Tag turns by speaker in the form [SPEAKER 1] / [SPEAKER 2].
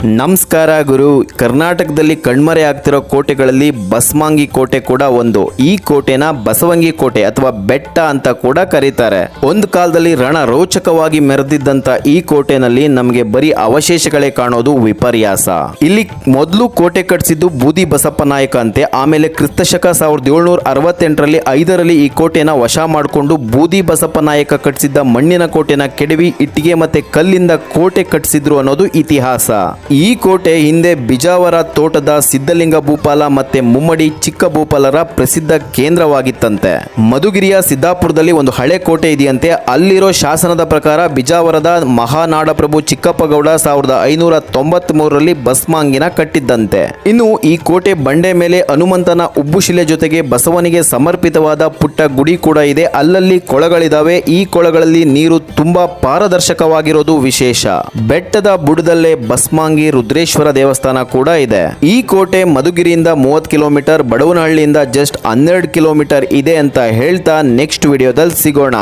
[SPEAKER 1] ನಮಸ್ಕಾರ ಗುರು. ಕರ್ನಾಟಕದಲ್ಲಿ ಕಣ್ಮರೆ ಆಗ್ತಿರೋ ಕೋಟೆಗಳಲ್ಲಿ ಬಸಮಾಂಗಿ ಕೋಟೆ ಕೂಡ ಒಂದು. ಈ ಕೋಟೆನ ಬಸವಂಗಿ ಕೋಟೆ ಅಥವಾ ಬೆಟ್ಟ ಅಂತ ಕೂಡ ಕರೀತಾರೆ. ಒಂದು ಕಾಲದಲ್ಲಿ ರಣ ರೋಚಕವಾಗಿ ಮೆರೆದಿದ್ದಂತ ಈ ಕೋಟೆನಲ್ಲಿ ನಮಗೆ ಬರೀ ಅವಶೇಷಗಳೇ ಕಾಣೋದು ವಿಪರ್ಯಾಸ. ಇಲ್ಲಿ ಮೊದಲು ಕೋಟೆ ಕಟ್ಟಿಸಿದ್ದು ಬೂದಿ ಬಸಪ್ಪ ನಾಯಕ ಅಂತೆ. ಆಮೇಲೆ ಕ್ರಿಸ್ತಶಕ 1768ರಲ್ಲಿ 5ರಲ್ಲಿ ಈ ಕೋಟೆನ ವಶ ಮಾಡಿಕೊಂಡು ಬೂದಿ ಬಸಪ್ಪ ನಾಯಕ ಕಟ್ಟಿಸಿದ್ದ ಮಣ್ಣಿನ ಕೋಟೆನ ಕೆಡವಿ ಇಟ್ಟಿಗೆ ಮತ್ತೆ ಕಲ್ಲಿಂದ ಕೋಟೆ ಕಟ್ಟಿಸಿದ್ರು ಅನ್ನೋದು ಇತಿಹಾಸ. ಈ ಕೋಟೆ ಹಿಂದೆ ಬಿಜಾವರ ತೋಟದ ಸಿದ್ಧಲಿಂಗ ಭೂಪಾಲ ಮತ್ತೆ ಮುಮ್ಮಡಿ ಚಿಕ್ಕ ಭೂಪಾಲರ ಪ್ರಸಿದ್ಧ ಕೇಂದ್ರವಾಗಿತ್ತಂತೆ. ಮಧುಗಿರಿಯ ಸಿದ್ದಾಪುರದಲ್ಲಿ ಒಂದು ಹಳೆ ಕೋಟೆ ಇದೆಯಂತೆ. ಅಲ್ಲಿರೋ ಶಾಸನದ ಪ್ರಕಾರ ಬಿಜಾವರದ ಮಹಾನಾಡಪ್ರಭು ಚಿಕ್ಕಪ್ಪಗೌಡ 1593ರಲ್ಲಿ ಬಸಮಾಂಗಿನ ಕಟ್ಟಿದ್ದಂತೆ. ಇನ್ನು ಈ ಕೋಟೆ ಬಂಡೆ ಮೇಲೆ ಹನುಮಂತನ ಉಬ್ಬುಶಿಲೆ ಜೊತೆಗೆ ಬಸವನಿಗೆ ಸಮರ್ಪಿತವಾದ ಪುಟ್ಟ ಗುಡಿ ಕೂಡ ಇದೆ. ಅಲ್ಲಲ್ಲಿ ಕೊಳಗಳಿದಾವೆ. ಈ ಕೊಳಗಳಲ್ಲಿ ನೀರು ತುಂಬಾ ಪಾರದರ್ಶಕವಾಗಿರೋದು ವಿಶೇಷ. ಬೆಟ್ಟದ ಬುಡದಲ್ಲೇ ಬಸಮಾಂಗಿ ರುದ್ರೇಶ್ವರ ದೇವಸ್ಥಾನ ಕೂಡ ಇದೆ. ಈ ಕೋಟೆ ಮಧುಗಿರಿಯಿಂದ 30 ಕಿಲೋಮೀಟರ್, ಬಡವನಹಳ್ಳಿಯಿಂದ ಜಸ್ಟ್ 12 ಕಿಲೋಮೀಟರ್ ಇದೆ ಅಂತ ಹೇಳ್ತಾ ನೆಕ್ಸ್ಟ್ ವಿಡಿಯೋದಲ್ಲಿ ಸಿಗೋಣ.